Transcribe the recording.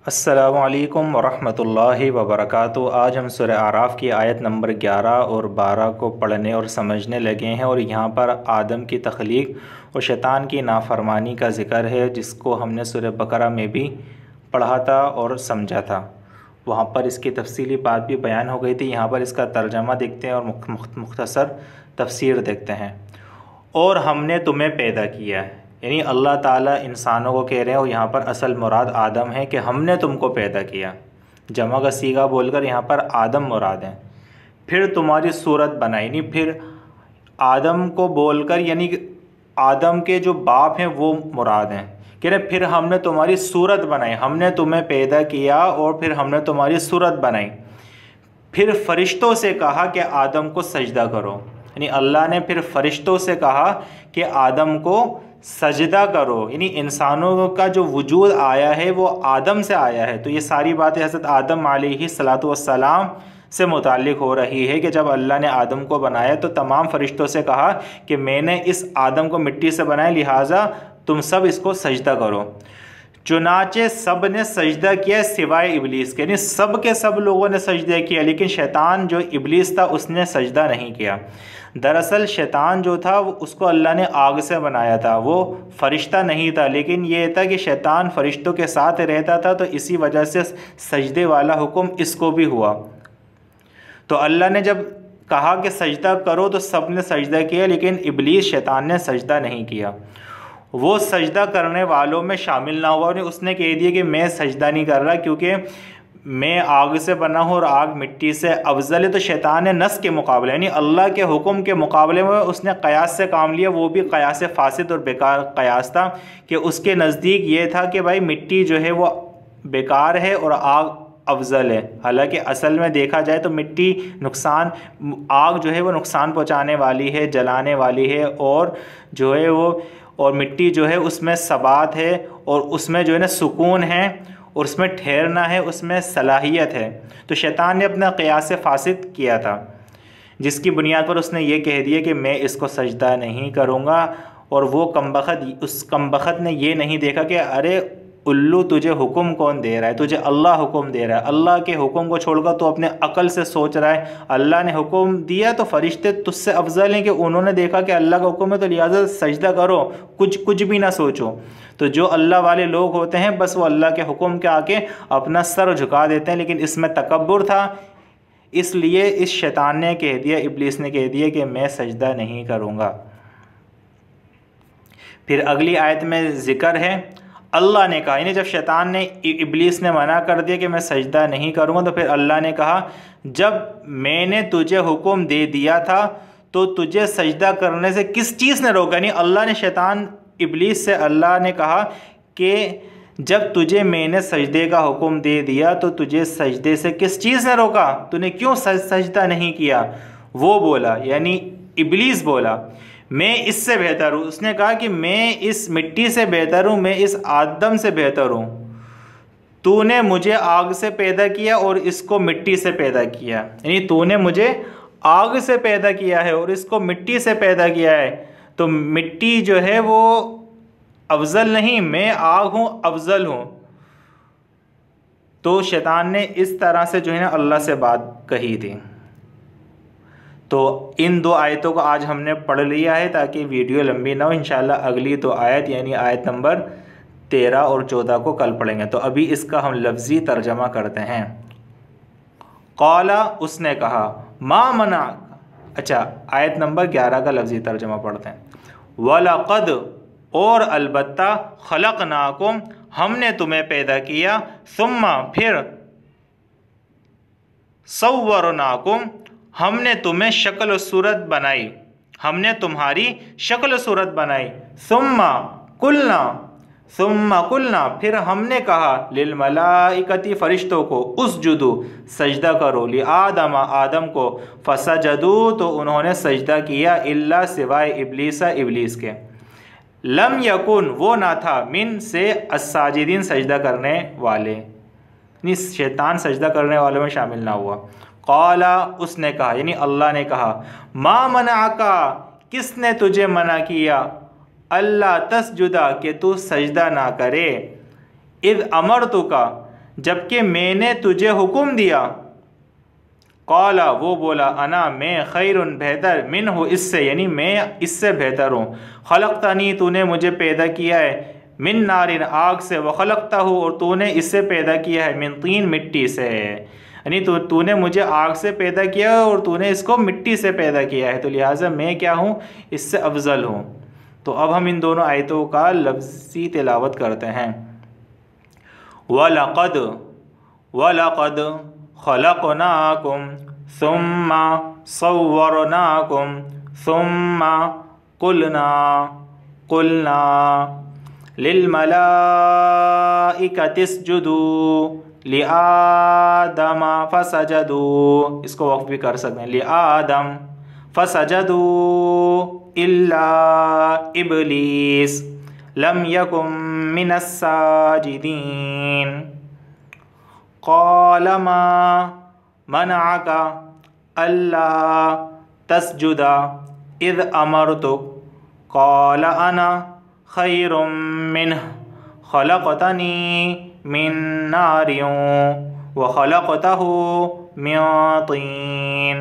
अस्सलामुअलैकुम वरहमतुल्लाहि वबरकातुहू। आज हम सूरह आराफ की आयत नंबर 11 और 12 को पढ़ने और समझने लगे हैं और यहाँ पर आदम की तख्लीक और शैतान की नाफरमानी का ज़िक्र है, जिसको हमने सूरह बकरा में भी पढ़ा था और समझा था। वहाँ पर इसकी तफसीली बात भी बयान हो गई थी। यहाँ पर इसका तर्जमा देखते हैं और मुख्तसर तफसीर देखते हैं। और हमने तुम्हें पैदा किया है, यानी अल्लाह ताला इंसानों को कह रहे हैं और यहाँ पर असल मुराद आदम है कि हमने तुमको पैदा किया। जमा का सीगा बोलकर यहाँ पर आदम मुराद है। फिर तुम्हारी सूरत बनाई, नहीं फिर आदम को बोलकर यानी आदम के जो बाप हैं वो मुराद हैं। कह रहे फिर हमने तुम्हारी सूरत बनाई, हमने तुम्हें पैदा किया और फिर हमने तुम्हारी सूरत बनाई। फिर फरिश्तों से कहा कि आदम को सजदा करो, यानी अल्लाह ने फिर फरिश्तों से कहा कि आदम को सजदा करो, यानी इंसानों का जो वजूद आया है वो आदम से आया है। तो ये सारी बातें हज़रत आदम अलैहिस्सलातु वस्सलाम से मुताल्लिक़ हो रही है कि जब अल्लाह ने आदम को बनाया तो तमाम फरिश्तों से कहा कि मैंने इस आदम को मिट्टी से बनाया, लिहाजा तुम सब इसको सजदा करो। चुनाचे सब ने सजदा किया सिवाय इबलीस के, यानी सब के सब लोगों ने सजदा किया, लेकिन शैतान जो इबलीस था उसने सजदा नहीं किया। दरअसल शैतान जो था वो उसको अल्लाह ने आग से बनाया था, वो फरिश्ता नहीं था, लेकिन ये था कि शैतान फरिश्तों के साथ रहता था, तो इसी वजह से सजदे वाला हुक्म इसको भी हुआ। तो अल्लाह ने जब कहा कि सजदा करो तो सब ने सजदा किया, लेकिन इबलीस शैतान ने सजदा नहीं किया। वो सजदा करने वालों में शामिल ना हुआ और उसने कह दिया कि मैं सजदा नहीं कर रहा क्योंकि मैं आग से बना हूँ और आग मिट्टी से अफजल है। तो शैतान ने नस के मुकाबले यानी अल्लाह के हुक्म के मुकाबले में उसने क़यास से काम लिया, वो भी क़यास फासिद और बेकार क़यास था कि उसके नज़दीक ये था कि भाई मिट्टी जो है वो बेकार है और आग अफजल है। हालांकि असल में देखा जाए तो मिट्टी नुकसान, आग जो है वो नुकसान पहुँचाने वाली है, जलाने वाली है, और जो है वो और मिट्टी जो है उसमें सबात है और उसमें जो है ना सुकून है और उसमें ठहरना है, उसमें सलाहियत है। तो शैतान ने अपना क़यास फासिद किया था, जिसकी बुनियाद पर उसने ये कह दिया कि मैं इसको सजदा नहीं करूँगा। और वो उस कमबख्त ने ये नहीं देखा कि अरे उल्लू तुझे हुक्म कौन दे रहा है, तुझे अल्लाह हुक्म दे रहा है। अल्लाह के हुक्म को छोड़कर तो अपने अकल से सोच रहा है। अल्लाह ने हुक्म दिया तो फरिश्ते तुझसे अफजल हैं कि उन्होंने देखा कि अल्लाह का हुक्म है तो लिहाजा सजदा करो, कुछ भी ना सोचो। तो जो अल्लाह वाले लोग होते हैं बस वो अल्लाह के हुक्म के आके अपना सर झुका देते हैं, लेकिन इसमें तकब्बुर था, इसलिए इस शैतान ने कह दिया, इब्लीस ने कह दिया कि मैं सजदा नहीं करूँगा। फिर अगली आयत में ज़िक्र है अल्लाह ने कहा, यानी जब शैतान ने इब्लीस ने मना कर दिया कि मैं सजदा नहीं करूँगा, तो फिर अल्लाह ने कहा जब मैंने तुझे हुक्म दे दिया था तो तुझे सजदा करने से किस चीज़ ने रोका। नहीं अल्लाह ने शैतान इब्लीस से अल्लाह ने कहा कि जब तुझे मैंने सजदे का हुक्म दे दिया तो तुझे सजदे से किस चीज़ ने रोका, तूने क्यों सजदा नहीं किया। वो बोला यानी इब्लीस बोला मैं इससे बेहतर हूँ। उसने कहा कि मैं इस मिट्टी से बेहतर हूँ, मैं इस आदम से बेहतर हूँ। तूने मुझे आग से पैदा किया और इसको मिट्टी से पैदा किया, यानी तूने मुझे आग से पैदा किया है और इसको मिट्टी से पैदा किया है। तो मिट्टी जो है वो अफजल नहीं, मैं आग हूँ, अफजल हूँ। तो शैतान ने इस तरह से जो है ना अल्लाह से बात कही थी। तो इन दो आयतों को आज हमने पढ़ लिया है ताकि वीडियो लंबी ना हो। इंशाल्लाह अगली दो आयत यानी आयत नंबर 13 और 14 को कल पढ़ेंगे। तो अभी इसका हम लफ्ज़ी तर्जमा करते हैं। क़ाला उसने कहा, मा मना, अच्छा आयत नंबर 11 का लफ्ज़ी तर्जमा पढ़ते हैं। वलक़द और अलबत्ता खलक़नाकुम हमने तुम्हें पैदा किया, सुम्मा फिर सव्वरनाकुम हमने तुम्हें शक्ल व सूरत बनाई, हमने तुम्हारी शक्ल सूरत बनाई। सुम्मा कुलना फिर हमने कहा लिल मलाइकति फरिश्तों को उसजुदू सजदा करो, लि आदम आदम को, फसजदू तो उन्होंने सजदा किया, इल्ला सिवाय इब्लीसा इब्लीस के, लम यकुन वो ना था, मिन से अस्साजिदीन सजदा करने वाले, यानी शैतान सजदा करने वालों में शामिल ना हुआ। क़ाला उसने कहा यानी अल्लाह ने कहा, मा मनाका किसने तुझे मना किया, अल्लाह तस्जुदा के तू सजदा ना करे, इज़ अमरतुका जबकि मैंने तुझे हुक्म दिया। क़ाला वो बोला, अना मैं खैरुन बेहतर, मिन्हु इससे, यानी मैं इससे बेहतर हूँ। खलक़तनी तूने मुझे पैदा किया है, मिन नारिन आग से, व खलक़तहु और तूने इससे पैदा किया है, मिन तीन मिट्टी से, यानी तूने मुझे आग से पैदा किया है और तूने इसको मिट्टी से पैदा किया है, तो लिहाजा मैं क्या हूँ, इससे अफजल हूँ। तो अब हम इन दोनों आयतों का लफ्ज़ी तिलावत करते हैं। वलक़द वलक़द खलक़नाकुम सुम्मा सव्वरनाकुम सुम्मा कुलना कुलना लिलमलाइकतिस्जुदू लिआदम फसजदू, इसको वक्फ भी कर सकते हैं, लिआदम फसजदू इल्ला इबलीस लम यकुम मिनस्साजिदीन। क़ाल मा मनअका अल्ला तस्जुदा इज़ अमरतुक क़ाल अना खैरुम मिन्हु खलक़तनी मिन नारिन व खलक़तहु मिन तीन।